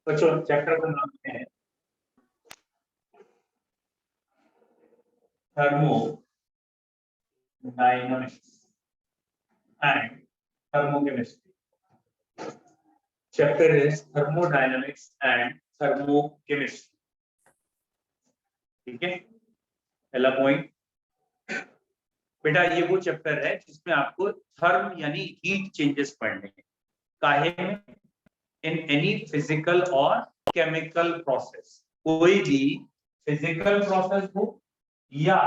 बच्चों चैप्टर का नाम है thermodynamics and thermochemistry. Chapter is thermodynamics and thermochemistry. ठीक है, पहला पॉइंट बेटा, ये वो चैप्टर है जिसमें आपको थर्म यानी हीट चेंजेस पढ़ने हैं। काहे में? इन एनी फिजिकल और केमिकल प्रोसेस, कोई भी फिजिकल प्रोसेस हो या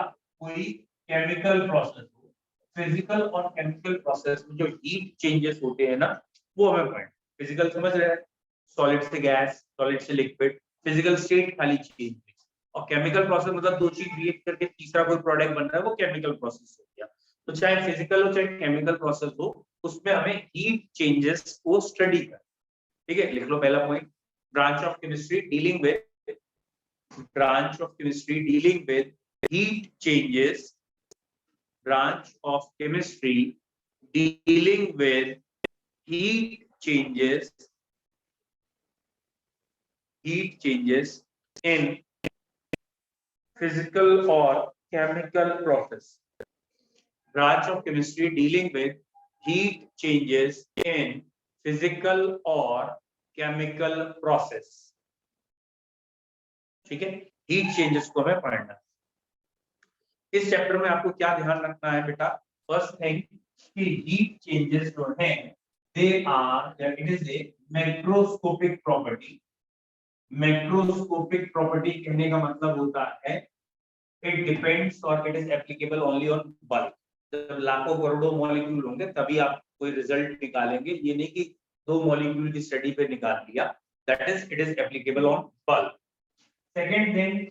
कोई केमिकल प्रोसेस हो, फिजिकल और केमिकल प्रोसेस में जो हीट चेंजेस होते हैं ना, वो हमें पढ़ना। फिजिकल समझ रहे हैं, सॉलिड से गैस, सॉलिड से लिक्विड, फिजिकल स्टेट खाली चेंज। और केमिकल प्रोसेस मतलब दो चीज रिएक्ट करके तीसरा कोई प्रोडक्ट बन रहा है, वो केमिकल प्रोसेस हो गया। तो चाहे फिजिकल हो चाहे केमिकल प्रोसेस हो, उसमें हमें हीट चेंजेस को स्टडी करना। ठीक है, लिख लो पहला point, branch of chemistry dealing with heat changes, branch of chemistry dealing with heat changes in physical or chemical process. Branch of chemistry dealing with heat changes in physical or chemical process. ठीक है, heat changes को हमें पढ़ना। इस chapter में आपको क्या ध्यान रखना है बेटा? फर्स्ट थिंग कि हीट चेंजेस जो हैं they are, it is a macroscopic property. Macroscopic property कहने का मतलब होता है इट डिपेंड्स और it is applicable only on bulk. जब लाखों करोड़ों मॉलिक्यूल होंगे तभी आप कोई रिजल्ट निकालेंगे, ये नहीं कि दो मॉलिक्यूल की स्टडी पे निकाल लिया। That is it is applicable on bulk. Second thing,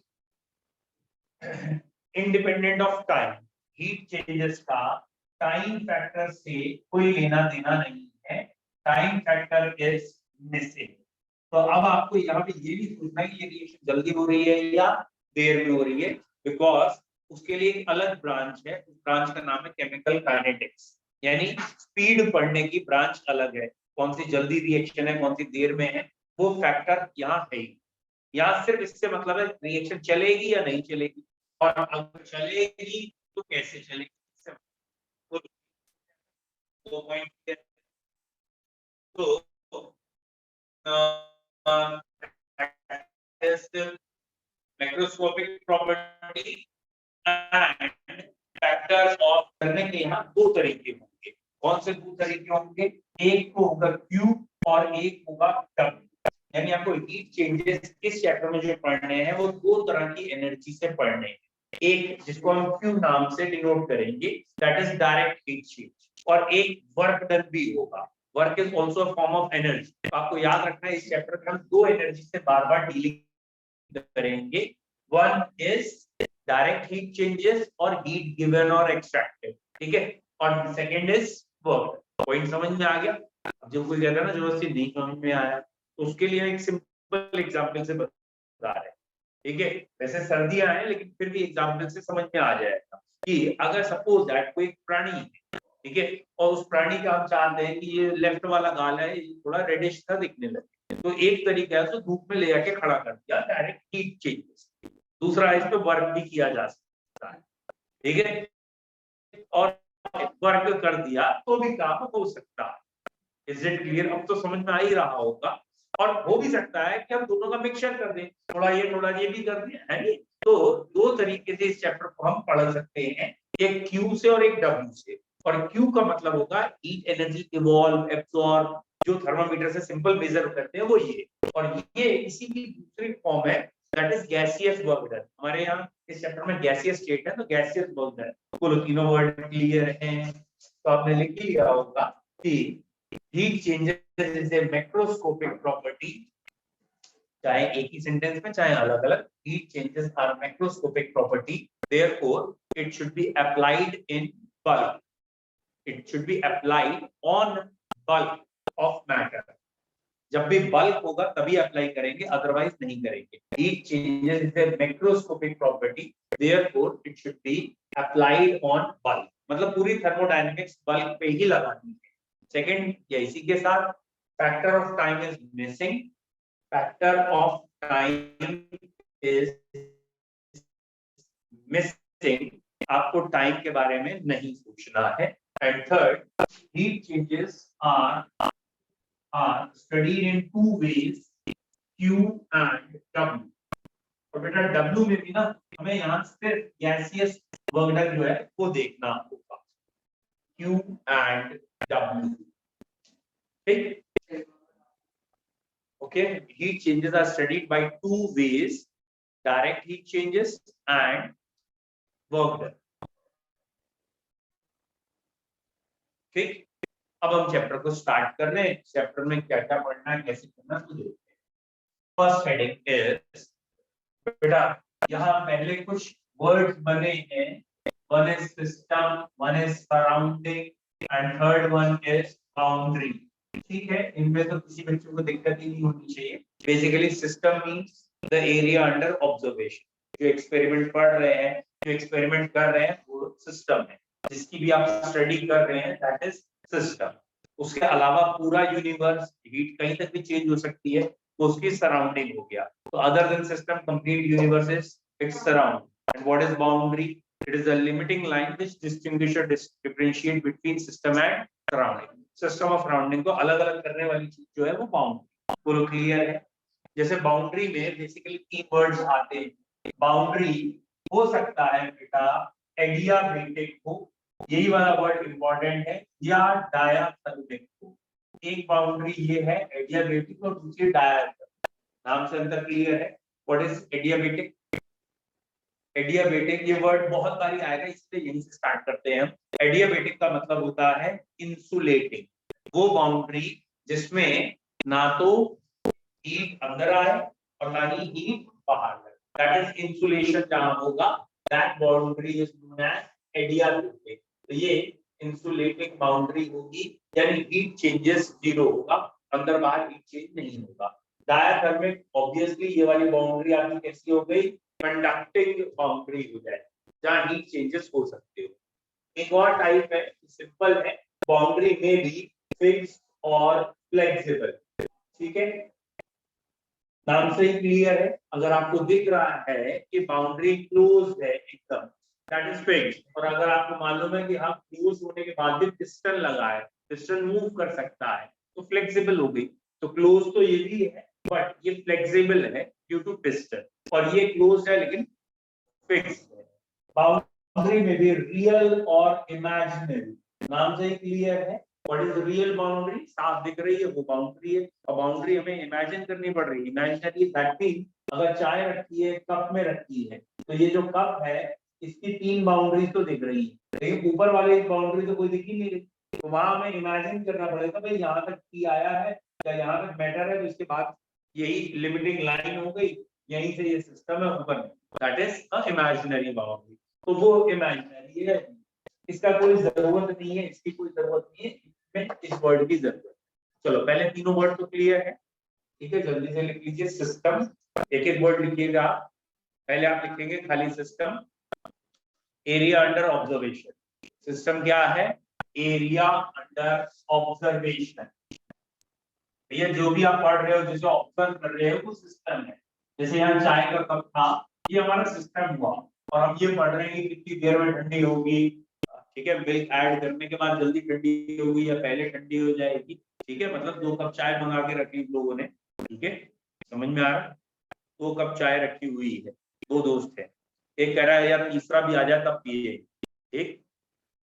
independent of time, heat changes का टाइम फैक्टर से कोई लेना देना नहीं है। Time factor is missing. तो अब आपको यहाँ पे ये भी सोचना है कि ये रिएक्शन जल्दी हो रही है या देर में हो रही है, बिकॉज उसके लिए एक अलग ब्रांच है। उस ब्रांच का नाम है केमिकल काइनेटिक्स, यानी स्पीड पढ़ने की ब्रांच अलग है। कौन सी जल्दी रिएक्शन है, कौन सी देर में है, वो फैक्टर यहाँ है। यहाँ सिर्फ इससे मतलब है रिएक्शन चलेगी या नहीं चलेगी, और अगर चलेगी तो कैसे चलेगी। दो point macroscopic property and factors of करने के यहाँ दो तरीके होंगे। कौन से दो तरीके होंगे? एक को होगा Q और एक होगा W। यानी आपको हीट चेंजेस इस चैप्टर में जो पढ़ने हैं वो दो तरह की एनर्जी से पढ़ने हैं। एक जिसको हम Q नाम से डिनोट करेंगे, that is direct heat change, और एक वर्क डन भी होगा। Work is also a form of energy. आपको याद रखना है इस चैप्टर में हम दो एनर्जी से बार-बार डीलिंग करेंगे। One is direct heat changes और हीट गिवन और एक्सट्रैक्टेड, ठीक है, और सेकंड इज वर्क। पॉइंट समझ में आ गया? अब जो कोई कहता है ना जो नहीं समझ में आया, तो उसके लिए एक सिंपल एग्जांपल से बता रहे हैं। ठीक है, वैसे सर्दियां हैं लेकिन फिर भी एग्जांपल से समझ में आ जाएगा कि अगर सपोज दैट कोई प्राणी है, ठीक है, और उस प्राणी का हम चाहते हैं कि ये लेफ्ट वाला गाल है ये थोड़ा रेडिश सा दिखने लगे, तो एक तरीका है तो धूप में ले जाके खड़ा कर दिया, डायरेक्ट हीट चेंजेस। दूसरा इस पे वर्क भी किया जा सकता है, ठीक है, और वर्क कर दिया तो भी काम हो सकता है। Is it clear? अब तो समझ में आ ही रहा होगा। और हो भी सकता है कि हम दोनों का मिक्सचर कर दें, थोड़ा ये भी कर दें, है नहीं? तो दो तरीके से इस चैप्टर को हम पढ़ सकते हैं, एक Q से और एक W से। और Q का मतलब होगा हीट एनर्जी इवॉल्व, एब्सॉर्ब, जो थर्मामीटर से सिंपल मेजर करते हैं वो ये। और ये इसी की दूसरी फॉर्म है, that is gaseous work done. हमारे यहाँ इस चैप्टर में गैसियस स्टेट है, तो गैसियस वर्क डन। बोलो तीनों वर्ड क्लियर हैं? तो आपने लिख लिया होगा कि heat changes is a macroscopic property। चाहे एक ही सेंटेंस में चाहे अलग अलग, heat changes are macroscopic property, therefore it should be applied in bulk, it should be applied on bulk of matter। जब भी बल्क होगा तभी अप्लाई करेंगे, अदरवाइज नहीं करेंगे। heat changes is a macroscopic property, therefore it should be applied on bulk। मतलब पूरी thermodynamics bulk पे ही लगानी है। सेकंड, या इसी के साथ factor of time is missing. Factor of time is missing, आपको टाइम के बारे में नहीं सोचना है। And third, heat changes are studied in two ways, Q and W। और बेटा W में भी ना हमें यहाँ सिर्फ गैसियस वर्क डन जो है वो देखना होगा, Q एंड W। ठीक, okay, heat changes are studied by two ways, direct heat changes and work done। ठीक, अब हम चैप्टर को स्टार्ट कर रहे हैं। चैप्टर में क्या क्या पढ़ना है, कैसे करना है, तो देखते हैं। फर्स्ट हेडिंग इज, बेटा यहाँ पहले कुछ वर्ड्स बने हैं, one is system, one is surrounding and third one is boundary. ठीक है, इनमें तो किसी बच्चे को दिक्कत ही नहीं होनी चाहिए। Basically system means the area under observation, जो एक्सपेरिमेंट पढ़ रहे हैं, जो एक्सपेरिमेंट कर रहे हैं वो सिस्टम है, जिसकी भी आप स्टडी कर रहे हैं दैट इज सिस्टम। उसके अलावा पूरा यूनिवर्स, हीट कहीं तक भी चेंज हो सकती है, तो उसकी सराउंडिंग हो गया। तो other than system, complete universe is its surround. And what is boundary? It is a limiting line which distinguish और differentiate between system and surrounding. System और सराउंडिंग को अलग अलग करने वाली चीज जो है वो बाउंड्री। पूरा क्लियर है? जैसे बाउंड्री में बेसिकली तीन वर्ड्स आते हैं। बाउंड्री हो सकता है बेटा एडियाबेटिक हो, यही वाला वर्ड इंपॉर्टेंट है, या डायाथर्मिक हो। एक बाउंड्री ये है एडियाबेटिक और दूसरी डायाथर्मिक। नाम से अंतर क्लियर है? What is adiabatic? एडियाबेटिक ये वर्ड बहुत बारी आएगा, इसलिए यहीं से स्टार्ट करते हैं हम। एडियाबेटिक का मतलब होता है इंसुलेटिंग, वो बाउंड्री जिसमें ना तो हीट अंदर आए और ना ही हीट बाहर आए, दैट इज इंसुलेशन। जहां होगा that boundary is known as adiabatic. तो ये इंसुलेटिंग बाउंड्री होगी, यानी हीट चेंजेस जीरो होगा, अंदर बाहर हीट चेंज नहीं होगा। डायाथर्मिक ऑब्वियसली ये वाली बाउंड्री आपकी कैसी हो गई? कंडक्टिंग बाउंड्री हो जाए, जहां हीट चेंजेस हो सकते हो। एक और टाइप है, सिंपल है, बाउंड्री में भी फिक्स्ड और फ्लेक्सिबल। ठीक है, नाम से ही क्लियर है। अगर आपको दिख रहा है कि बाउंड्री क्लोज है एकदम, दैट इज फिक्स्ड, और अगर आपको मालूम है कि हाँ क्लोज होने के बाद भी पिस्टन लगा है, पिस्टन मूव कर सकता है, तो फ्लेक्सिबल हो गई। तो क्लोज तो ये भी है, बट ये फ्लेक्सिबल है ड्यू टू पिस्टन, और ये क्लोज है लेकिन फिक्स्ड है। बाउंड्री में भी रियल और इमेजिनरी, नाम से ही क्लियर है। What is real boundary? साफ दिख रही है वो बाउंड्री है, और बाउंड्री हमें इमेजिन करनी पड़ रही है। इमेजिनरी दैट मीन अगर चाय रखी है, कप में रखी है, तो ये जो कप है इसकी तीन बाउंड्रीज तो दिख रही है, लेकिन ऊपर वाले एक बाउंड्री तो कोई दिख ही नहीं रही। तो वहां हमें इमेजिन करना पड़ेगा भाई यहाँ तक टी आया है या यहाँ तक मैटर है, तो इसके बाद यही लिमिटिंग लाइन हो गई, यहीं से ये सिस्टम है ऊपर में, that is a imaginary boundary. तो वो इमेजिनरी है, इसका कोई जरूरत नहीं है, इसकी कोई जरूरत नहीं है, इसमें इस वर्ड की जरूरत है। चलो पहले तीनों वर्ड तो क्लियर है, ठीक है, जल्दी से लिख लीजिए सिस्टम। एक एक वर्ड लिखिएगा। पहले आप लिखेंगे खाली system, area under observation. System क्या है? Area under observation. भैया जो भी आप पढ़ रहे हो, जिसे ऑब्जर्व कर रहे हो, वो सिस्टम है। जैसे यहाँ चाय का कप था, ये हमारा सिस्टम हुआ, और हम ये पढ़ रहे हैं कि कितनी देर में ठंडी होगी। ठीक है, मिल्क ऐड करने के बाद जल्दी ठंडी होगी या पहले ठंडी हो जाएगी। ठीक है, मतलब 2 कप चाय मंगा के रखी लोगों ने। ठीक है, समझ में आ रहा है? 2 कप चाय रखी हुई है, 2 दोस्त है, एक कह रहा है यार तीसरा भी आ जाए तब पिए। ठीक,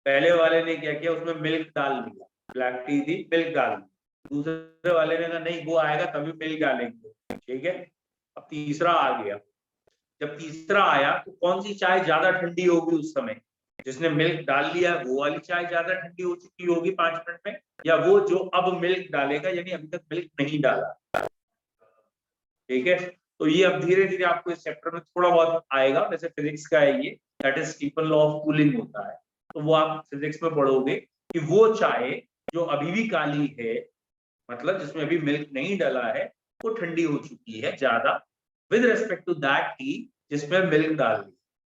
पहले वाले ने क्या किया, उसमें मिल्क डाल दिया, ब्लैक टी थी, मिल्क डाल दिया। दूसरे वाले ने कहा नहीं वो आएगा तभी मिल्क डालेंगे। ठीक है, अब तीसरा आ गया। जब तीसरा आया तो कौन सी चाय ज्यादा ठंडी होगी उस समय? जिसने मिल्क डाल लिया वो वाली चाय ज्यादा ठंडी हो चुकी होगी 5 मिनट में, या वो जो अब मिल्क डालेगा, यानी अभी तक मिल्क नहीं डाला। ठीक है, तो ये अब धीरे धीरे आपको इस चैप्टर में थोड़ा बहुत आएगा, जैसे फिजिक्स का है ये, that is Stephen law of cooling होता है। तो वो आप फिजिक्स में पढ़ोगे कि वो चाय जो अभी भी काली है, मतलब जिसमें अभी मिल्क नहीं डाला है, वो ठंडी हो चुकी है ज्यादा with respect to that tea जिसमें मिल्क डाल दी।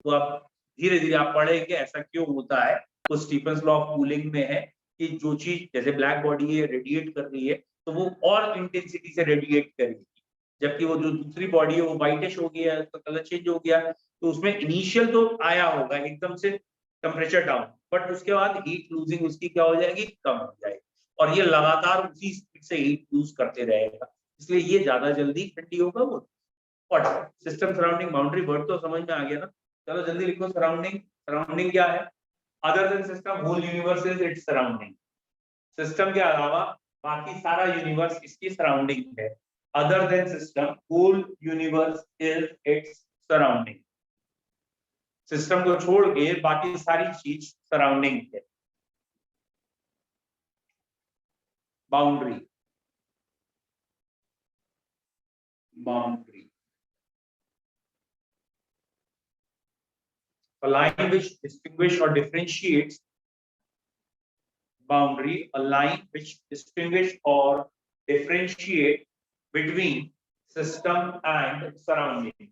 तो आप धीरे धीरे आप पढ़ेंगे ऐसा क्यों होता है। तो स्टीफन लॉ ऑफ कूलिंग में है कि जो चीज जैसे ब्लैक बॉडी है रेडिएट कर रही है, तो वो और इंटेंसिटी से रेडिएट करेगी। जबकि वो जो दूसरी बॉडी है वो व्हाइटिश हो गया, उसका कलर चेंज हो गया। तो उसमें इनिशियल तो आया होगा एकदम से टेम्परेचर डाउन, बट उसके बाद हीट लूजिंग उसकी क्या हो जाएगी, कम हो जाएगी, और ये लगातार उसी स्पीड से हीट लूज करते रहेगा, इसलिए ये ज्यादा जल्दी ठंडी होगा। वो और सिस्टम सराउंडिंग बाउंड्री वर्ड तो समझ में आ गया ना। चलो जल्दी लिखो सराउंडिंग। सराउंडिंग क्या है? Other than system whole universe is its surrounding. System के अलावा बाकी सारा यूनिवर्स इसकी सराउंडिंग है। Other than system whole universe is its surrounding. System को छोड़ के बाकी सारी चीज सराउंडिंग है। Boundary, boundary, a line which distinguish or differentiates, boundary, a line which distinguish or differentiate between system and surrounding.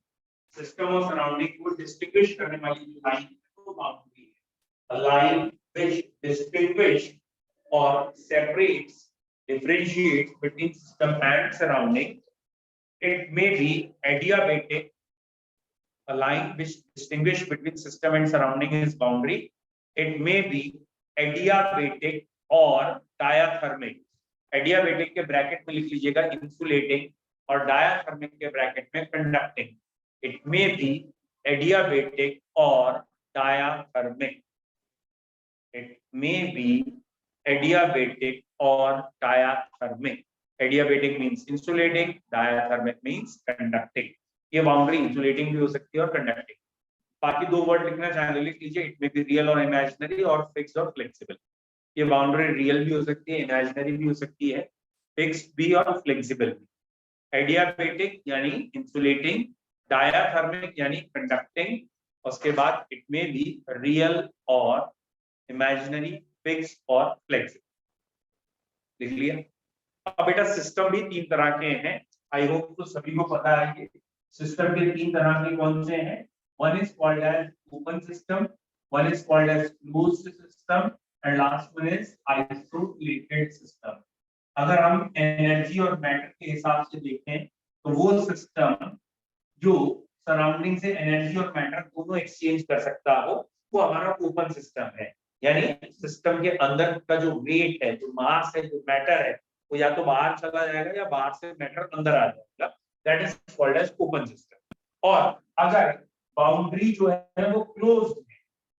System और surrounding को distinguish करने वाली जो line है वो boundary है। A line which distinguish or separates, differentiates between system and surrounding. It may be adiabatic. A line which distinguish between system and surrounding is boundary. It may be adiabatic or diathermic. Adiabatic के bracket में लिख लीजिएगा insulating और diathermic के bracket में conducting. It may be adiabatic or diathermic. It may be adiabatic or diathermic. Adiabatic means insulating, diathermic means conducting. ये boundary insulating भी हो सकती है और कंडक्टिंग। बाकी दो वर्ड लिखना चाहे लिख लीजिए, इट मे बी रियल और इमेजिनरी और फिक्स्ड और फ्लेक्सिबल। ये बाउंड्री रियल भी हो सकती है, इमेजिनरी भी हो सकती है, फिक्स्ड भी और फ्लेक्सिबल भी। एडियाबेटिक यानी इंसुलेटिंग, डायाथर्मिक यानी कंडक्टिंग, उसके बाद इट मे बी रियल और इमेजिनरी, फिक्स्ड और फ्लेक्सिबल। लिख लिया। अब बेटा सिस्टम भी तीन तरह के हैं, आई होप तो सभी को पता है कि सिस्टम के तीन तरह के कौन से हैं। One is called as open system, one is called as closed system and last one is isolated system. अगर हम एनर्जी और मैटर के हिसाब से देखें तो वो सिस्टम जो सराउंडिंग से एनर्जी और मैटर दोनों एक्सचेंज कर सकता हो वो हमारा ओपन सिस्टम है। यानी सिस्टम के अंदर का जो वेट है, जो मास है, जो मैटर है, वो या तो बाहर चला जाएगा या बाहर से मैटर अंदर आ जाएगा। That is called as open system. और अगर बाउंड्री जो है वो क्लोज्ड है,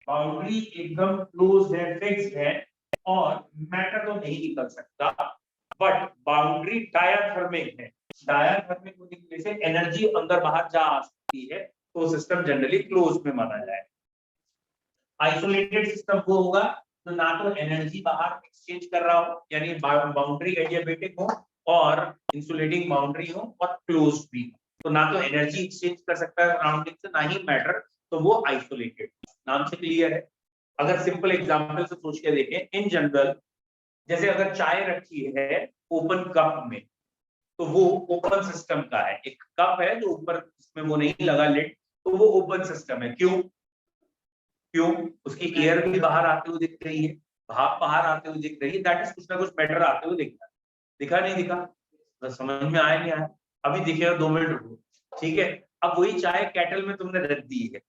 बाउंड्री एकदम क्लोज्ड है, फिक्स्ड है और मैटर तो नहीं निकल सकता, बट बाउंड्री डायाथर्मिक है। डायाथर्मिक होने की वजह से एनर्जी अंदर बाहर जा आ सकती है, तो सिस्टम जनरली क्लोज में माना जाए। आइसोलेटेड सिस्टम वो होगा तो ना तो एनर्जी बाहर एक्सचेंज कर रहा हो, यानी बाउंड्री एडियाबेटिक हो और इंसुलेटिंग बाउंड्री हो और क्लोज्ड भी हो, तो ना तो एनर्जी एक्सचेंज कर सकता है सराउंडिंग से, ना ही मैटर, तो वो आइसोलेटेड। नाम से क्लियर है। अगर सिंपल एग्जांपल से सोच के देखें, इन जनरल जैसे अगर चाय रखी है ओपन कप में, तो वो ओपन सिस्टम का है। एक कप है जो ऊपर उसमें वो नहीं लगा लिड, तो वो ओपन सिस्टम है। क्यों? क्यों? उसकी एयर भी बाहर आते हुए दिख रही है, भाप बाहर आते हुए दिख रही है, दैट इज कुछ ना कुछ मैटर आते हुए दिख रहा है। दिखा नहीं दिखा? तो समझ में आया नहीं आया? अभी दिखेगा, 2 मिनट रुको, ठीक है। अब वही चाय केटल में तुमने रख दी है,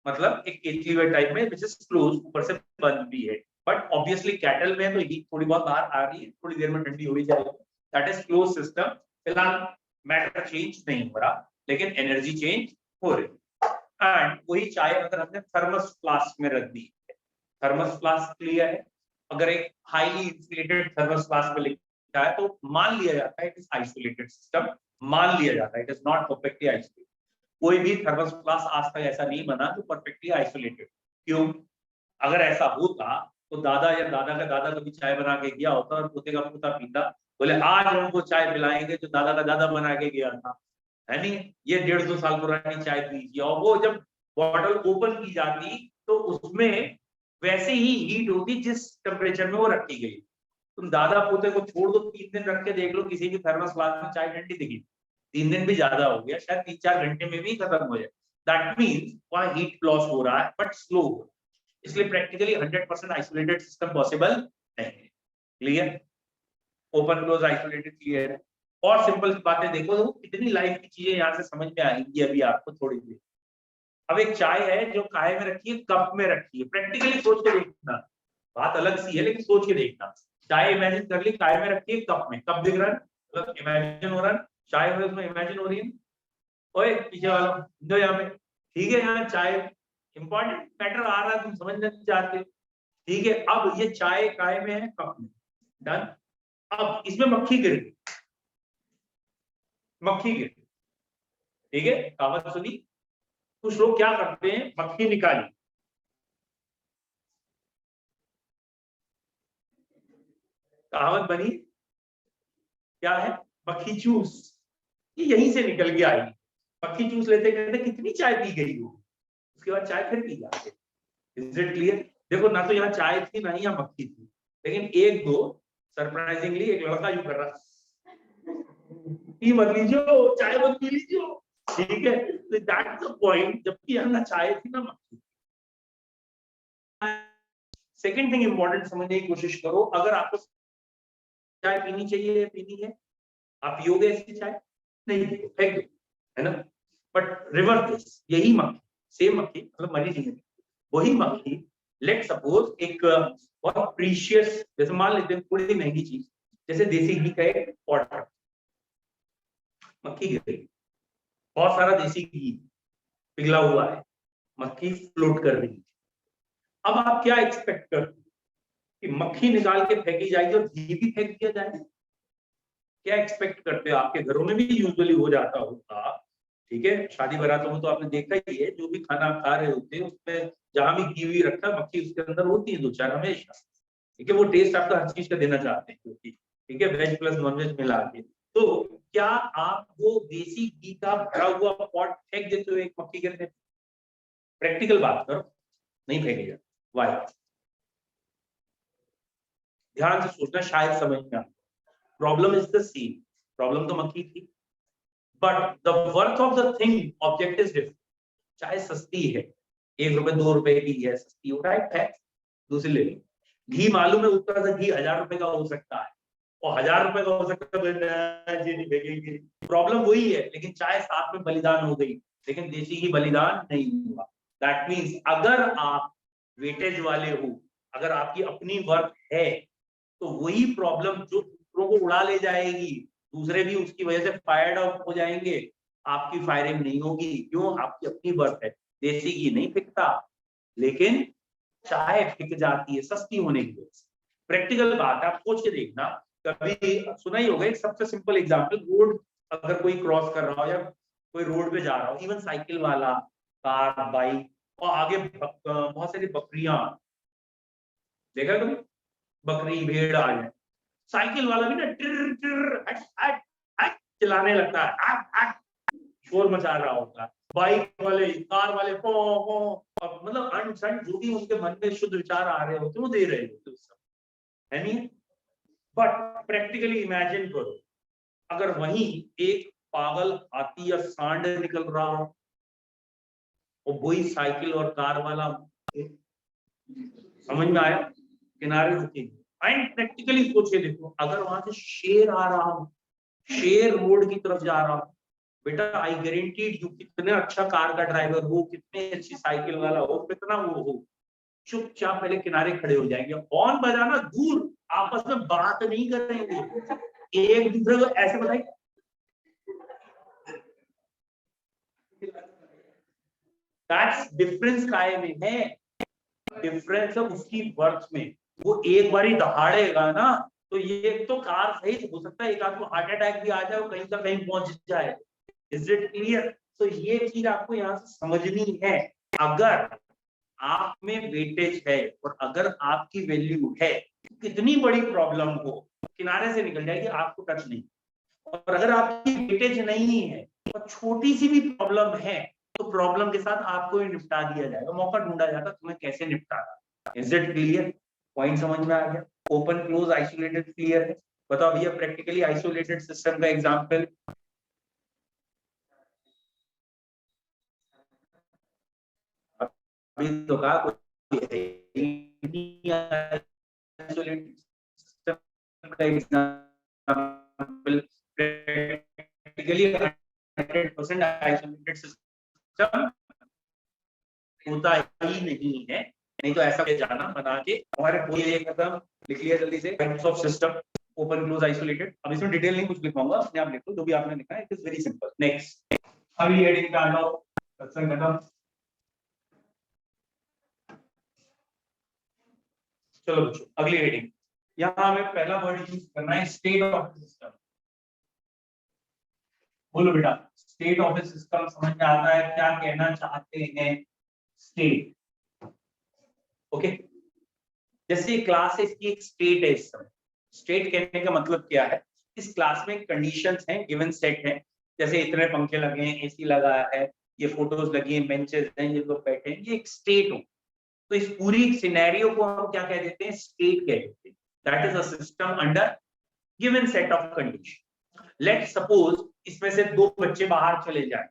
मतलब एक केटलीवेयर टाइप में विच इज क्लोज, ऊपर से बंद भी है, बट ऑब्वियसली केटल में तो हीट थोड़ी बहुत बाहर आ रही है, थोड़ी देर में ठंडी हो ही जाएगी। That is close system. फिलहाल मैटर चेंज नहीं हो रहा, लेकिन एनर्जी चेंज हो रही है। एंड वही चाय अगर हमने थर्मस फ्लास्क में रख दी है, थर्मस फ्लास्क लिया है, अगर एक हाईली इंसुलेटेड थर्मस फ्लास्क में लिखा है तो मान लिया जाता है इट इज आइसोलेटेड सिस्टम, मान लिया जाता है it is not perfectly isolated. कोई भी थर्मस फ्लास्क आज तक ऐसा नहीं बना जो परफेक्टली आइसोलेटेड। क्यों? अगर ऐसा होता तो दादा या दादा का दादा कभी चाय बना के गया होता और पोते का पोता पीता, बोले आज हमको चाय पिलाएंगे जो दादा का दादा बना के गया था, है नहीं? ये 150 साल पुरानी चाय पीजिए, और वो जब बॉटल ओपन की जाती तो उसमें वैसे ही हीट होती जिस टेम्परेचर में वो रखी गई। तुम दादा पोते को छोड़ दो, 3 दिन रख के देख लो, किसी भी थर्मस फ्लास्क में चाय ठंडी दिखी। 3 दिन भी ज्यादा हो गया, शायद 3-4 घंटे में भी खत्म हो जाए। दैट मीन्स वहां हीट लॉस हो रहा है बट स्लो हो रहा है, इसलिए प्रैक्टिकली 100% आइसोलेटेड सिस्टम पॉसिबल नहीं है। Clear? Open close isolated clear है। और सिंपल बातें देखो, कितनी लाइफ की चीजें यहाँ से समझ में आएंगी अभी आपको थोड़ी देर। अब एक चाय है जो काय में रखी है, कप में रखी है, प्रैक्टिकली सोच के देखना, बात अलग सी है लेकिन सोच के देखना। चाय इमेजिन कर ली, काय में रखी है, कप में, कप दिख रहा है, मतलब इमेजिन हो रहा है, चाय है उसमें इमेजिन हो रही है। ओए पीछे वाला दो यहाँ पे, ठीक है, यहाँ चाय इंपॉर्टेंट मैटर आ रहा है, तुम समझना चाहते हो, ठीक है। अब ये चाय काय में है, कप में, डन। अब इसमें मक्खी गिर गई, मक्खी गिर गई, ठीक है, कहावत सुनी। कुछ लोग क्या करते हैं, मक्खी निकाली, कहावत बनी क्या है, मक्खी चूस, ये यहीं से निकल के आई। मक्खी चूस लेते कहते कितनी चाय पी गई हो, उसके बाद चाय फिर पी जाते। Is it clear? देखो ना तो यहाँ चाय थी ना ही यहाँ मक्खी थी, लेकिन एक दो सरप्राइजिंगली एक लड़का यूं कर रहा, पी मत लीजिए, चाय मत पी लीजिए, ठीक है, तो दैट्स द पॉइंट, जबकि यहाँ ना चाय थी ना मक्खी। सेकंड थिंग इंपॉर्टेंट समझने की कोशिश करो, अगर आपको चाय पीनी चाहिए, पीनी है, आप पियोगे ऐसी चाय? नहीं पियो, फेंक दो, है ना। बट रिवर्स दिस, यही मक्खी, सेम मक्खी, मतलब मरी नहीं है, वही मक्खी, लेट सपोज एक बहुत प्रीशियस, जैसे मान लेते हैं थोड़ी महंगी चीज, जैसे देसी घी का एक ऑर्डर, मक्खी गिर गई, बहुत सारा देसी घी पिघला हुआ है, मक्खी फ्लोट कर रही है। अब आप क्या एक्सपेक्ट करते कि मक्खी निकाल के फेंकी जाएगी और घी भी फेंक दिया जाएगा? क्या एक्सपेक्ट करते हो? आपके घरों में भी यूजुअली हो जाता होगा, ठीक है, शादी बारातों में तो आपने देखा ही है, जो भी खाना खा रहे होते हैं उसमें जहां भी घी वी रखा है, मक्खी उसके अंदर होती है दो चार हमेशा, ठीक है, वो टेस्ट आपका हर चीज का देना चाहते हैं क्योंकि, ठीक है, वेज प्लस नॉन वेज मिला के। तो क्या आप वो देसी घी का भरा हुआ पॉट फेंक देते हो एक मक्खी गिरने पे? प्रैक्टिकल बात करो, नहीं फेंकेगा। वाई? ध्यान से सोचना, शायद समझ में आ। Problem is the same, problem तो मक्खी थी, but the worth of the thing, object is different. चाहे सस्ती है, 1 रुपए 2 रुपए की है, सस्ती हो, राइट है, दूसरी ले लो। घी मालूम है ऊपर से घी 1000 रुपए का हो सकता है, और 1000 रुपए का हो सकता है, जी नहीं फेंकेंगे, प्रॉब्लम वही है, लेकिन चाय साथ में बलिदान हो गई, लेकिन देसी घी बलिदान नहीं हुआ। दैट मीन्स अगर आप वेटेज वाले हो, अगर आपकी अपनी वर्थ है, तो वही प्रॉब्लम जो दूसरों को उड़ा ले जाएगी, दूसरे भी उसकी वजह से फायर्ड आउट हो जाएंगे, आपकी फायरिंग नहीं होगी। क्यों? आपकी अपनी वर्थ है। देसी घी नहीं फिकता, लेकिन चाय फिक जाती है सस्ती होने की वजह से। प्रैक्टिकल बात है, आप सोच के देखना, कभी सुना ही होगा एक सबसे सिंपल एग्जांपल, रोड अगर कोई क्रॉस कर रहा हो या कोई रोड पे जा रहा हो, इवन साइकिल वाला, कार, बाइक, और आगे बहुत सारी बकरियां, देखा कभी? बकरी भेड़ आ जाए, साइकिल वाला भी ना टिर टिर हट हट हट चिल्लाने लगता है, हट हट शोर मचा रहा होता है, बाइक वाले, कार वाले पो पो, और मतलब अनसन जो भी उनके मन में शुद्ध विचार आ रहे होते वो दे रहे होते उस समय, है नहीं? बट प्रैक्टिकली इमेजिन करो, अगर वहीं एक पागल हाथी या सांड निकल रहा हो, और वही साइकिल और कार वाला, समझ में आया? किनारे रुकेगी। एंड प्रैक्टिकली सोच के देखो, अगर वहां से शेर आ रहा हो, शेर रोड की तरफ जा रहा हो, बेटा आई गारंटीड यू, कितने अच्छा कार का ड्राइवर हो, कितने अच्छी साइकिल वाला हो, कितना वो हो, चुपचाप पहले किनारे खड़े हो जाएंगे, हॉर्न बजाना दूर, आपस में बात नहीं करेंगे, एक दूसरे को ऐसे बताइए, दैट्स डिफरेंस काय में है, डिफरेंस है उसकी वर्थ में। वो एक बारी दहाड़ेगा ना, तो ये तो कार सही हो सकता है एक आदमी हार्ट अटैक भी आ जाए और कहीं का कहीं पहुंच जाए। Is it clear? तो ये चीज आपको यहाँ से समझनी है। अगर आप में वेटेज है और अगर आपकी वैल्यू है, कितनी बड़ी प्रॉब्लम हो किनारे से निकल जाएगी, आपको टच नहीं। और अगर आपकी वेटेज नहीं है और छोटी सी भी प्रॉब्लम है, तो प्रॉब्लम के साथ आपको ही निपटा दिया जाएगा, मौका ढूंढा जाता तुम्हें कैसे निपटाना। Is it clear? पॉइंट समझ में आ गया? ओपन क्लोज आइसोलेटेड क्लियर है? बताओ भैया, प्रैक्टिकली आइसोलेटेड सिस्टम का एग्जांपल। अभी तो कहा आइसोलेटेड सिस्टम का एग्जांपल प्रैक्टिकली 100% आइसोलेटेड सिस्टम होता ही नहीं है, नहीं तो ऐसा जाना बना के हमारे कोई एक खत्म लिख लिया जल्दी से, types of system open close isolated. अब इसमें डिटेल नहीं कुछ लिखवाऊंगा, अपने आप लिख लो जो भी आपने लिखा है, it is very simple. Next, अगली हेडिंग का लो, सेक्शन खत्म। चलो बच्चों अगली हेडिंग, यहाँ हमें पहला वर्ड यूज करना है स्टेट ऑफ सिस्टम। बोलो बेटा, स्टेट ऑफ सिस्टम समझ में आता है, क्या कहना चाहते हैं स्टेट? ओके, जैसे क्लास है इसकी एक स्टेट है इस समय। स्टेट कहने का मतलब क्या है, इस क्लास में कंडीशंस हैं, गिवन सेट है, जैसे इतने पंखे लगे हैं, एसी लगा है, ये फोटोज लगी हैं, बेंचेस हैं, ये लोग बैठे हैं, ये एक स्टेट हो। तो इस पूरी सिनेरियो को हम क्या कह देते हैं, स्टेट कह देते हैं। That is a system under given set of condition. Let's suppose इसमें से दो बच्चे बाहर चले जाए,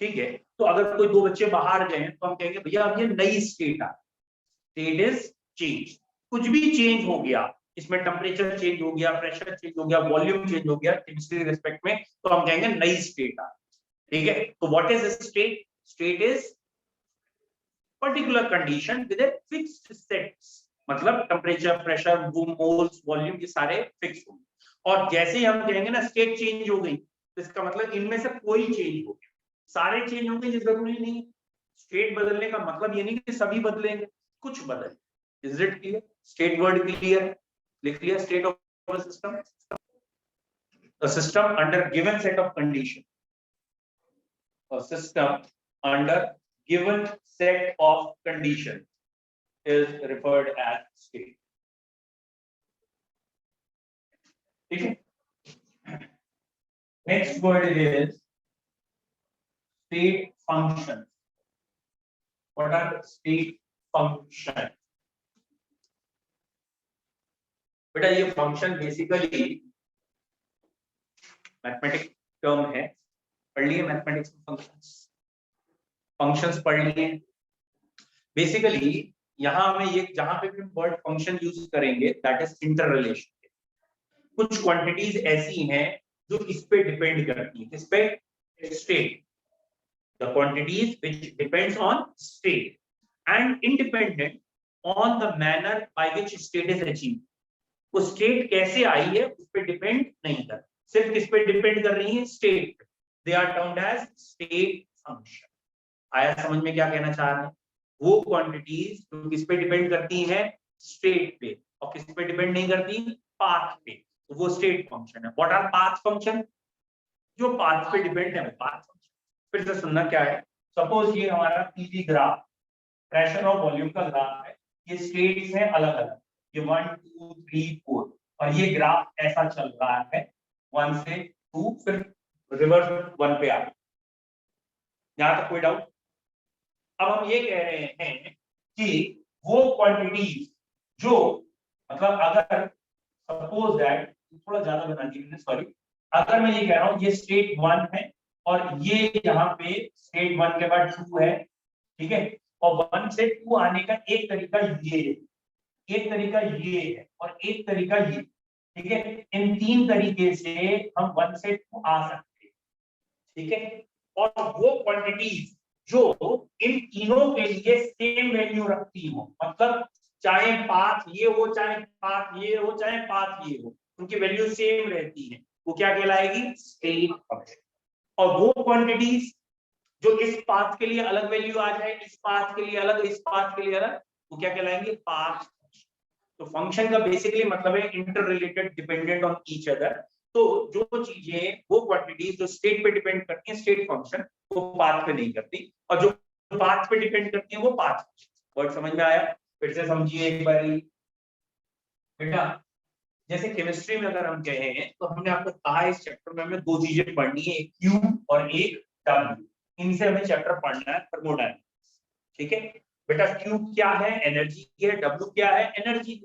ठीक है, तो अगर कोई दो बच्चे बाहर गए तो हम कहेंगे भैया अब ये नई स्टेट आ, स्टेट इज चेंज। कुछ भी चेंज हो गया इसमें, टेम्परेचर चेंज हो गया, प्रेशर चेंज हो गया, वॉल्यूम चेंज हो गया केमिस्ट्री रिस्पेक्ट में, तो हम कहेंगे नई स्टेट आ, ठीक है। तो what is state? State is particular condition with a fixed sets, मतलब टेम्परेचर, प्रेशर, मोल्स, वॉल्यूम, ये सारे फिक्स होंगे। और जैसे ही हम कहेंगे ना स्टेट चेंज हो गई, तो इसका मतलब इनमें से कोई चेंज हो गया, सारे चेंज होंगे ये जरूरी नहीं। स्टेट बदलने का मतलब ये नहीं कि सभी बदलेंगे, कुछ बदल। Is it clear? State word clear, लिख लिया, state of a system, a system under given set of condition, a system under given set of condition is referred as state. ठीक है, next word is state function. What are state function? बेटा ये function basically mathematics term है, पढ़ लिए mathematics में functions पढ़ लिए। बेसिकली यहाँ हमें ये जहां पे भी वर्ड फंक्शन यूज करेंगे दैट इज इंटर रिलेशन। कुछ क्वांटिटीज ऐसी हैं जो इस पे डिपेंड करती है, इस पे, state, the quantities which depends on state and independent on the manner by which state is achieved. वो स्टेट कैसे आई है उस पे डिपेंड नहीं कर, सिर्फ किस पे डिपेंड कर रही है, state. They are termed as state function. आया समझ में क्या कहना चाह रहे हैं? वो क्वांटिटीज जो किस पे डिपेंड करती हैं, स्टेट पे, और किस पे डिपेंड नहीं करती, पाथ पे, तो वो स्टेट फंक्शन है। What our path function? जो पाथ पे डिपेंड है वो पाथ फंक्शन। फिर से सुनना क्या है, सपोज ये हमारा पीवी ग्राफ, प्रेशर और वॉल्यूम का ग्राफ है, ये स्टेट्स हैं अलग अलग, ये 1 2 3 4, और ये ग्राफ ऐसा चल रहा है 1 से 2, फिर रिवर्स 1 पे आ गया। यहां तक कोई डाउट? अब हम ये कह रहे हैं कि वो क्वांटिटीज जो, मतलब अगर सपोज दैट, थोड़ा ज्यादा बना दिया, सॉरी, अगर मैं ये कह रहा हूं ये स्टेट 1 है और ये यहाँ पे स्टेट 1 के बाद 2 है, ठीक है, और 1 से 2 आने का एक तरीका ये है, एक तरीका ये है, और एक तरीका ये, ठीक है। इन तीन तरीके से हम 1 से 2 आ सकते हैं, ठीक है। और वो क्वांटिटीज जो इन तीनों के लिए सेम वैल्यू रखती हो, मतलब चाहे पाथ ये हो, चाहे पाथ ये हो, चाहे पाथ ये हो, उनकी वैल्यू सेम रहती है, वो क्या कहलाएगी, स्टेट फंक्शन। और वो क्वांटिटीज जो इस पाथ के लिए अलग वैल्यू आ जाए, इस पाथ के लिए अलग, इस पाथ के लिए अलग, वो क्या कहलाएंगे, पाथ। तो फंक्शन का बेसिकली मतलब है inter related, dependent on each other. तो जो चीजें, वो क्वांटिटीज जो स्टेट पे डिपेंड करती है, स्टेट फंक्शन, वो पाथ पे नहीं करती, और जो पाथ पे डिपेंड करती है वो पाथ। वर्ड समझ में आया? फिर से समझिए एक बारी बेटा। जैसे केमिस्ट्री में अगर हम कहें तो हमने आपको कहा इस चैप्टर में हमें दो चीजें पढ़नी है, एक क्यू और एक डब्ल्यू। इनसे हमें चैप्टर पढ़ना है, थर्मोडायनामिक्स, ठीक है बेटा। क्यू क्या है, एनर्जी है, डब्ल्यू क्या है, एनर्जी।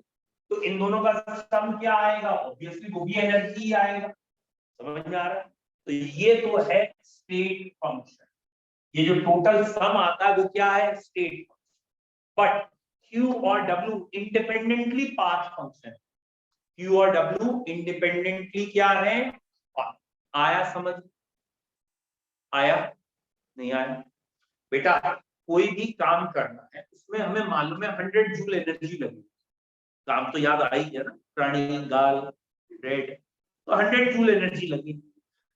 तो इन दोनों का सम क्या आएगा, ऑब्वियसली वो भी एनर्जी ही आएगा। समझ में आ रहा है? तो ये तो है स्टेट फंक्शन, ये जो टोटल सम आता है वो क्या है, स्टेट फंक्शन। बट क्यू और W independently path function. Q और डब्ल्यू इंडिपेंडेंटली क्या है, पाथ। आया समझ? आया? नहीं आया? बेटा कोई भी काम करना है उसमें हमें मालूम है 100 जूल एनर्जी लगेगी। काम तो याद आ ही गया ना, प्राणी गाल रेड, तो 100 जूल एनर्जी लगी।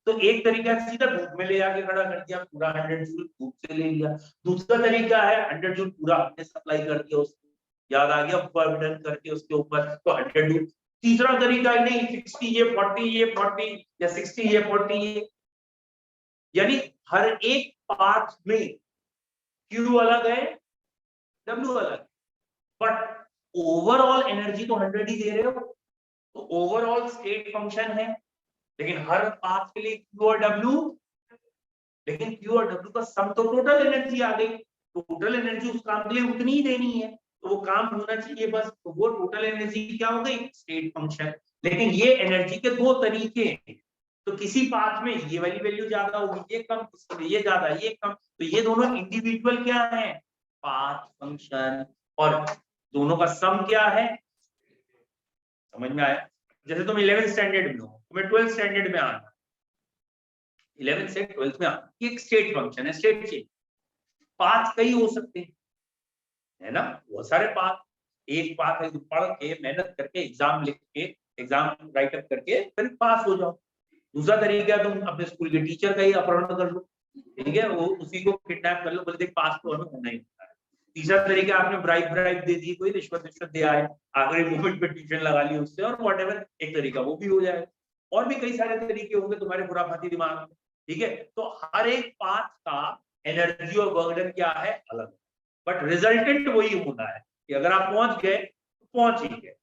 तो एक तरीका सीधा धूप में ले आके खड़ा कर दिया, पूरा 100 जूल धूप से ले लिया। दूसरा तरीका है 100 जूल पूरा आपने सप्लाई कर दिया उसको, याद आ गया, बर्डन करके उसके ऊपर, तो 100 जूल। तीसरा तरीका है नहीं 60 ये 40 या 60 ये 40 ये, यानी हर एक पाथ में क्यू अलग है, डब्ल्यू अलग, बट ओवरऑल एनर्जी तो 100 ही दे रहे हो, तो ओवरऑल स्टेट फंक्शन है। लेकिन हर पाथ के लिए क्यू और डब्ल्यू, लेकिन क्यू और डब्ल्यू का सम तो टोटल एनर्जी आ गई, टोटल एनर्जी उस काम के लिए उतनी ही देनी है, तो वो काम होना चाहिए बस, तो वो टोटल एनर्जी क्या हो गई, स्टेट फंक्शन। लेकिन ये एनर्जी के दो तरीके हैं, तो किसी पाथ में ये वाली वैल्यू ज्यादा होगी, ये कम, इसमें ये ज्यादा ये कम, तो ये दोनों इंडिविजुअल क्या है, पाथ फंक्शन, और दोनों का सम क्या है, समझ में आया? जैसे तुम 11th स्टैंडर्ड में हो, तुम्हें 12th स्टैंडर्ड में आना, 11th से 12th में आना, ये एक स्टेट फंक्शन है, स्टेट चेंज। पाथ कई हो सकते हैं, है ना, बहुत सारे पाथ। एक पाथ है पढ़ के मेहनत करके एग्जाम लिख के एग्जाम राइट अप करके फिर पास हो जाओ। दूसरा तरीका तुम अपने स्कूल के टीचर का ही अपहरण कर लो, ठीक है, वो उसी को किडनैप कर लो, बोले देख पास तो हमें होना ही होता है। तीसरा तरीका आपने ब्राइब दे दी, कोई रिश्वत दे आए, आखिरी मोमेंट पे ट्यूशन लगा ली उससे, और व्हाटएवर, एक तरीका वो भी हो जाए। और भी कई सारे तरीके होंगे तुम्हारे खुराफाती दिमाग में, ठीक है। तो हर एक पाथ का एनर्जी और वर्क क्या है, अलग, बट रिजल्टेंट वही होना है कि अगर आप पहुंच गए तो पहुंच ही गए,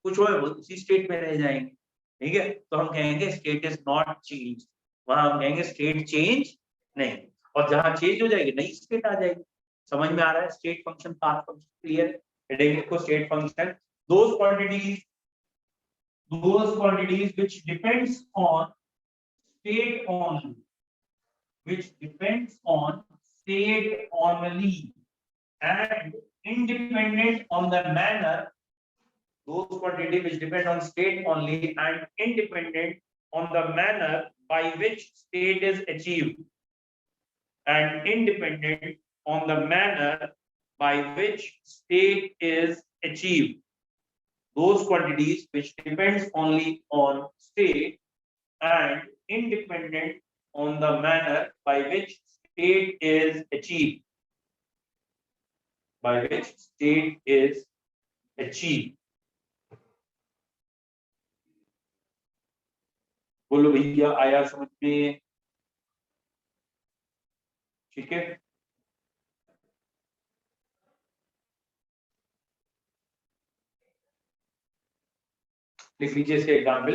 कुछ हो उसी स्टेट में रह जाएंगे, ठीक है। तो हम कहेंगे स्टेट इज नॉट चेंज, वहां हम कहेंगे स्टेट चेंज नहीं, और जहां चेंज हो जाएगी नई स्टेट आ जाएगी। समझ में आ रहा है? State function path function clear, heading को state function, those quantities which depends on state only, which depends on state only and independent on the manner, those quantities which depend on state only and independent on the manner by which state is achieved, and independent on the manner by which state is achieved. Those quantities which depends only on state and independent on the manner by which state is achieved, by which state is achieved. बोलो भैया, आया समझ में? ठीक है, लिख लीजिए इसके एग्जाम्पल।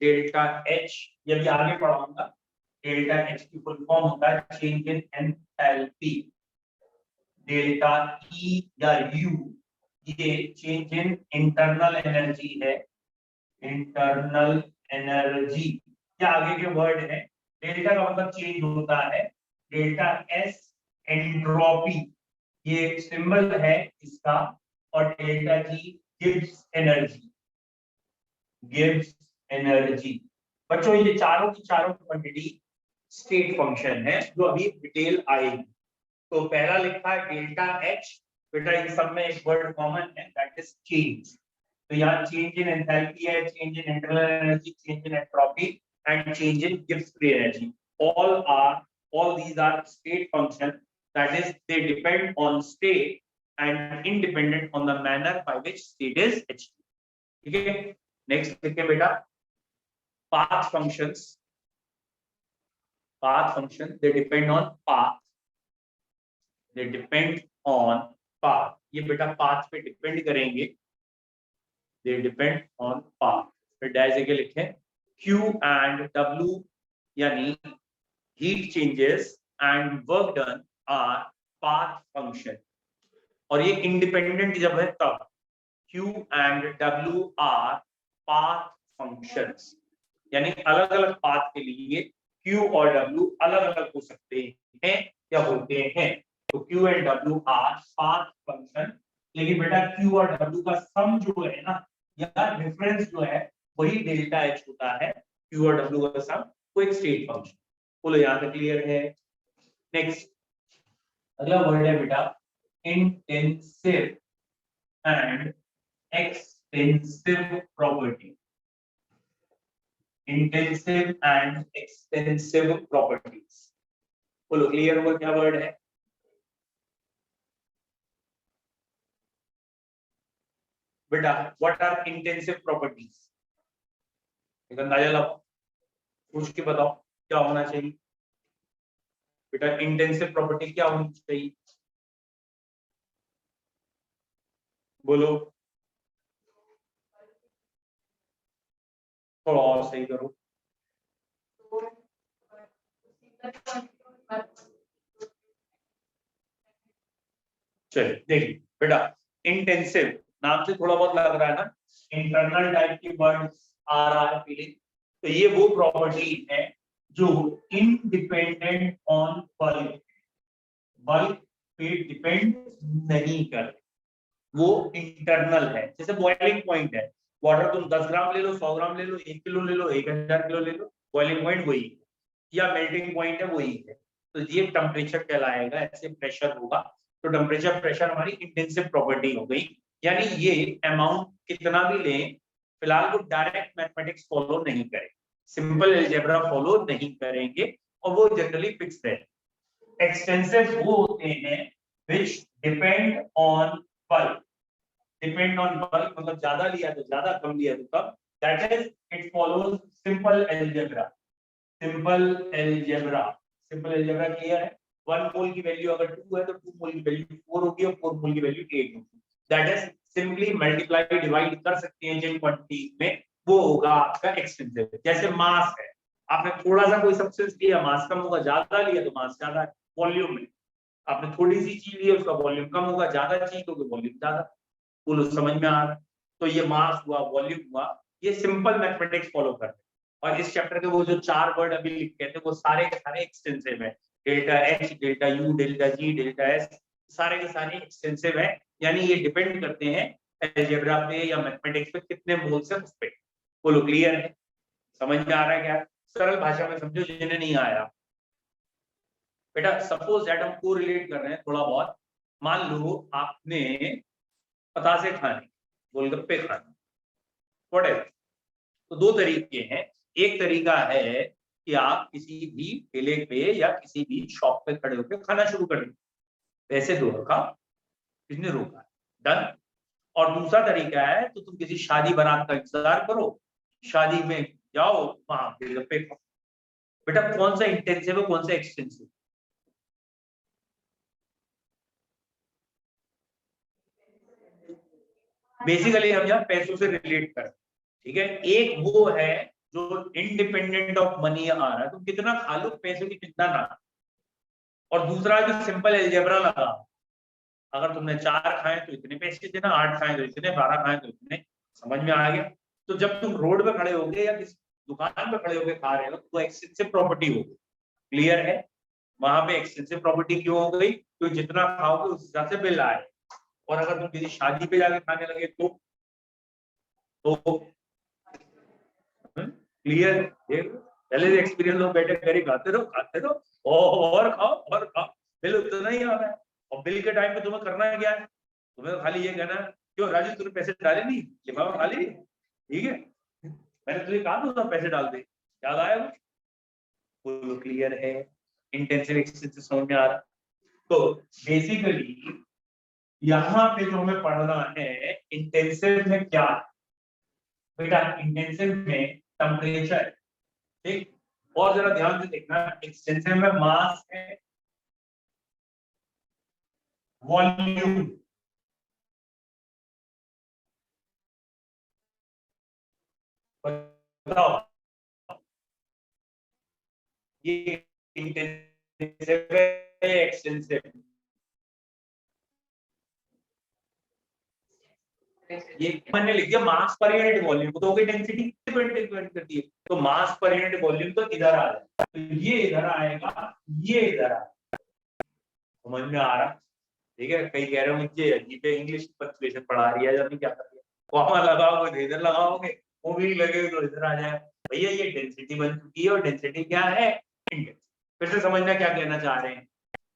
डेल्टा एच, ये भी आगे पढ़ाऊंगा। डेल्टा एच की फुल फॉर्म होता है change in enthalpy. Delta E या यू, ये चेंज इन इंटरनल एनर्जी है, इंटरनल एनर्जी। क्या आगे के वर्ड है, डेल्टा का मतलब चेंज होता है, डेल्टा एस एंट्रोपी, ये सिंबल है इसका, और delta G Gibbs energy, gives energy. बच्चों ये चारों की चारों क्वांटिटी स्टेट फंक्शन है, जो अभी डिटेल आएगी। तो पहला लिखा है डेल्टा एच, बेटा इन सब में एक वर्ड कॉमन है, दैट इज चेंज। तो यहाँ चेंज इन एंथैल्पी है, change in internal energy, change in entropy and change in gives free energy. all these are state function, that is they depend on state and independent on the manner by which state is achieved, ठीक है। Next देखिए बेटा, path functions, path function, they depend on path, they depend on path, ये बेटा path पे depend करेंगे, they depend on path। फिर direct के लिखे Q and W, यानी heat changes and work done are path function, और ये इंडिपेंडेंट जब है तब Q and W are path functions, यानी अलग अलग पाथ के लिए Q और W अलग अलग हो सकते हैं या होते हैं। तो Q and W are path function, लेकिन बेटा Q और W का सम जो है ना, या डिफरेंस जो है, वही डेल्टा H होता है, Q और W का सम वो एक स्टेट फंक्शन। बोलो यहाँ तक क्लियर है? नेक्स्ट अगला वर्ड है बेटा intensive and extensive property. Intensive and extensive properties, बोलो क्लियर हुआ क्या वर्ड है? बेटा व्हाट आर इंटेंसिव प्रॉपर्टीज? एक अंदाजा लगाओ, पूछ के बताओ क्या होना चाहिए बेटा? इंटेंसिव प्रॉपर्टी क्या होनी चाहिए? बोलो, थोड़ा और सही करो। चलिए देखिए बेटा, इंटेंसिव नाम से थोड़ा बहुत लग रहा है ना, इंटरनल टाइप की वर्ड्स आ रहा है फीलिंग। तो ये वो प्रॉपर्टी है जो इंडिपेंडेंट ऑन बल्क, बल्क पे डिपेंड नहीं कर, वो इंटरनल है। जैसे बॉइलिंग पॉइंट है, वाटर तुम 10 ग्राम ले लो, 100 ग्राम ले लो, 1 किलो ले लो, 1000 किलो ले लो, बॉइलिंग पॉइंट वही है, या मेल्टिंग पॉइंट है वही है। तो ये टेम्परेचर कहलाएगा, ऐसे प्रेशर होगा। तो टेम्परेचर प्रेशर हमारी इंटेंसिव प्रॉपर्टी हो गई। यानी ये अमाउंट कितना भी लें, फिलहाल वो डायरेक्ट मैथमेटिक्स फॉलो नहीं करें, सिंपल अलजेब्रा फॉलो नहीं करेंगे, और वो जनरली फिक्स्ड है। एक्सटेंसिव वो होते हैं which depend on bulk, depend on bulk मतलब ज्यादा लिया तो ज्यादा, कम लिया तो कम, that is it follows simple algebra। Simple algebra, simple algebra clear है? 1 मोल की वैल्यू अगर 2 है तो 2 मोल की वैल्यू 4 होगी और 4 मोल की वैल्यू 8 होगी। That is simply multiply divide कर सकते हैं जिन क्वांटिटीज में, वो होगा आपका एक्सटेंसिव। जैसे मास है, आपने थोड़ा सा कोई सब्सटेंस लिया, मास कम होगा, ज्यादा लिया तो मास ज्यादा है वॉल्यूम में। आपने थोड़ी सी चीज ली, उसका वॉल्यूम कम होगा, ज्यादा चीज तो वॉल्यूम ज्यादा। बोलो समझ में आ रहा है? तो ये मास हुआ, वॉल्यूम हुआ, ये सिंपल मैथमेटिक्स फॉलो करते हैं। और इस चैप्टर के वो जो 4 वर्ड अभी लिखे थे वो सारे के सारे एक्सटेंसिव है। Delta H, delta U, delta G, delta S, सारे के सारे एक्सटेंसिव है। यानी ये डिपेंड करते हैं अलजेब्रा पे या मैथमेटिक्स पे कितने मोल्स है उस पे। बोलो क्लियर है? समझ में आ रहा है क्या? सरल भाषा में समझो जिन्हें नहीं आया। बेटा सपोज दैट हम को रिलेट कर रहे हैं थोड़ा बहुत। मान लो आपने पतासे खाने, गोलगप्पे खाने, व्हाटएवर, तो 2 तरीके हैं। एक तरीका है कि आप किसी भी ठेले पे या किसी भी शॉप पे खड़े होकर खाना शुरू कर दें, पैसे दो और खाओ, किसने रोका? डन। और दूसरा तरीका है तो तुम किसी शादी बारात का इंतजार करो, शादी में जाओ, वहां गोलगप्पे खाओ। बेटा कौन सा इंटेंसिव है, कौन सा एक्सटेंसिव? बेसिकली हम यहाँ पैसों से रिलेट कर, ठीक है? एक वो है जो इंडिपेंडेंट ऑफ मनी आ रहा है, तुम कितना खा लो, पैसों की चिंता ना। और दूसरा जो सिंपल एल्जेब्रा लगा, अगर तुमने 4 खाए तो इतने पैसे देना, 8 खाए तो इतने, 12 खाए तो इतने। समझ में आ गया? तो जब तुम रोड पे खड़े होगे या किसी दुकान पे खड़े होके खा रहे हो तो एक्सटेंसिव प्रॉपर्टी होगी। क्लियर है? वहां पे एक्सटेंसिव प्रॉपर्टी क्यों हो गई? तो जितना खाओगे उस हिसाब से बिल आए। और अगर तुम किसी शादी पे जाके खाने लगे तो क्लियर? पहले से एक्सपीरियंस हो, बैठे करी खाते रहो और खाओ, बिल उतना ही आ रहा है। और बिल के टाइम पे तुम्हें करना क्या है? तुम्हें तो खाली ये कहना है, क्यों राजू तूने पैसे डाले नहीं, लिफाफा खाली, ठीक है, मैंने तुझे कहा था पैसे डाल दे, याद आया कुछ? क्लियर है? इंटेंसिव एक्सटेंसिव समझ में आ रहा? तो बेसिकली यहाँ पे जो हमें पढ़ना है, इंटेंसिव में क्या है बेटा? इंटेंसिव में टेम्परेचर, ठीक, और जरा ध्यान से देखना, एक्सटेंसिव में मास है, वॉल्यूम, बताओ ये इंटेंसिव है एक्सटेंसिव? ये मैंने लिख दिया मास पर यूनिट वॉल्यूम, तो डेंसिटी डिपेंड करती है। तो मास पर यूनिट वॉल्यूम तो इधर आ जाएगा, तो ये इधर आएगा, ये इधर आएगा। समझ में आ रहा? ठीक है? कई कह रहे हो मुझे अजीब इंग्लिश पंक्चुएशन पढ़ा रही है, जब क्या कर रही है, वहां लगाओगे इधर लगाओगे, मूवी लगे तो इधर आ जाए भैया, ये डेंसिटी बन चुकी है और डेंसिटी क्या है, इंडेक्स। फिर से समझना क्या कहना चाह रहे हैं।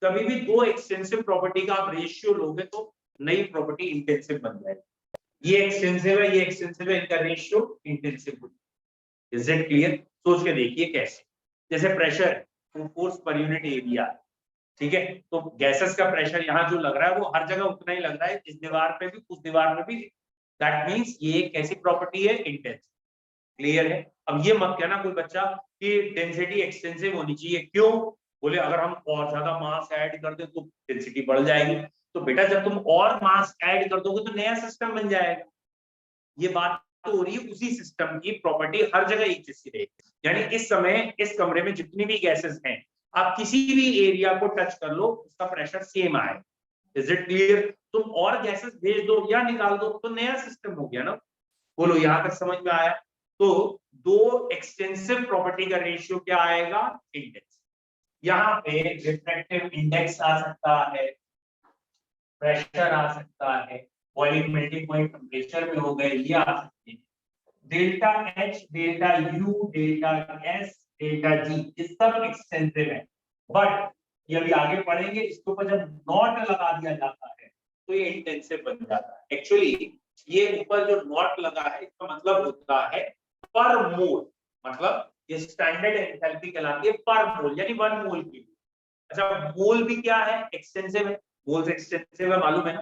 कभी भी दो एक्सटेंसिव प्रॉपर्टी का आप रेशियो लोगे तो नई प्रॉपर्टी इंटेंसिव बन जाएगी। ये एक्सटेंसिव है, ये एक्सटेंसिव है, इनका रेशियो इंटेंसिव हो जाएगा। Is it clear? सोच के देखिए कैसे। जैसे pressure, force per unit area, ठीक है, तो गैसेस का प्रेशर यहाँ जो लग रहा है वो हर जगह उतना ही लग रहा है, इस दीवार पे भी उस दीवार पे भी। दैट मींस ये एक कैसी प्रॉपर्टी है, इंटेंसिव। क्लियर है? अब ये मत कहना कोई बच्चा कि डेंसिटी एक्सटेंसिव होनी चाहिए, क्यों? बोले अगर हम और ज्यादा मास ऐड कर दे तो डेंसिटी बढ़ जाएगी। तो बेटा जब तुम और मास ऐड कर दोगे तो नया सिस्टम बन जाएगा। ये बात तो हो रही है उसी सिस्टम की, प्रॉपर्टी हर जगह एक जैसी रहेगी। यानी इस समय इस कमरे में जितनी भी गैसेस हैं, आप किसी भी एरिया को टच कर लो उसका प्रेशर सेम आए। Is it clear? तुम और गैसेस भेज दो या निकाल दो तो नया सिस्टम हो गया ना। बोलो यहां तक समझ में आया? तो दो एक्सटेंसिव प्रॉपर्टी का रेशियो क्या आएगा, इंडेक्स। यहाँ पे रिफ्रैक्टिव इंडेक्स आ सकता है, प्रेशर आ सकता है, बॉइलिंग मेल्टिंग पॉइंट टेम्परेचर में हो गए, ये आ सकते हैं। Delta H, delta U, delta S, delta G, ये सब एक्सटेंसिव है। बट ये अभी आगे पढ़ेंगे, इसके ऊपर जब नॉट लगा दिया जाता है तो ये इंटेंसिव बन जाता है। एक्चुअली ये ऊपर जो नॉट लगा है इसका मतलब होता है पर मोल, मतलब ये स्टैंडर्ड एंथैल्पी कहलाती है पर मोल, यानी 1 मोल की। अच्छा, मोल भी क्या है, एक्सटेंसिव है। मोल्स एक्सटेंसिव है, मालूम है ना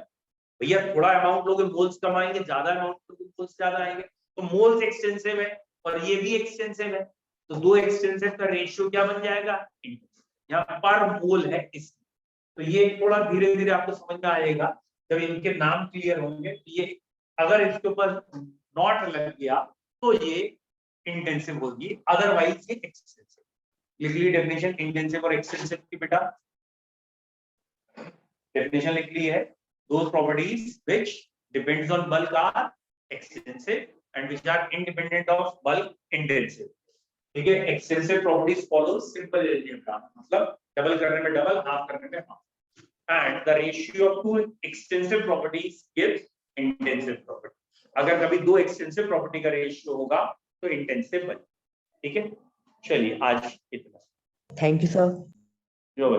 भैया। थोड़ा अमाउंट लोगे मोल्स कम आएंगे, ज्यादा अमाउंट लोगे मोल्स ज्यादा आएंगे। तो मोल्स एक्सटेंसिव है और ये भी एक्सटेंसिव है, तो दो एक्सटेंसिव का रेशियो क्या बन जाएगा, यहाँ पर मोल है इस। तो ये थोड़ा धीरे धीरे आपको समझ में आएगा जब इनके नाम क्लियर होंगे। ये अगर इसके ऊपर नॉट लग गया तो ये इंटेंसिव होगी, अदरवाइज ये एक्सटेंसिव। लिख ली डेफिनेशन इंटेंसिव और एक्सटेंसिव की बेटा। डेफिनेशन लिख ली है, those properties which depends on bulk are extensive and which are independent of bulk intensive। ठीक है, extensive properties follow simple algebra, मतलब डबल करने में डबल, हाफ करने में half, and the ratio of two extensive properties gives intensive property. अगर कभी दो एक्सटेंसिव प्रॉपर्टी का रेशियो होगा तो इंटेंसिव बने। ठीक है, चलिए आज इतना। Thank you sir. जो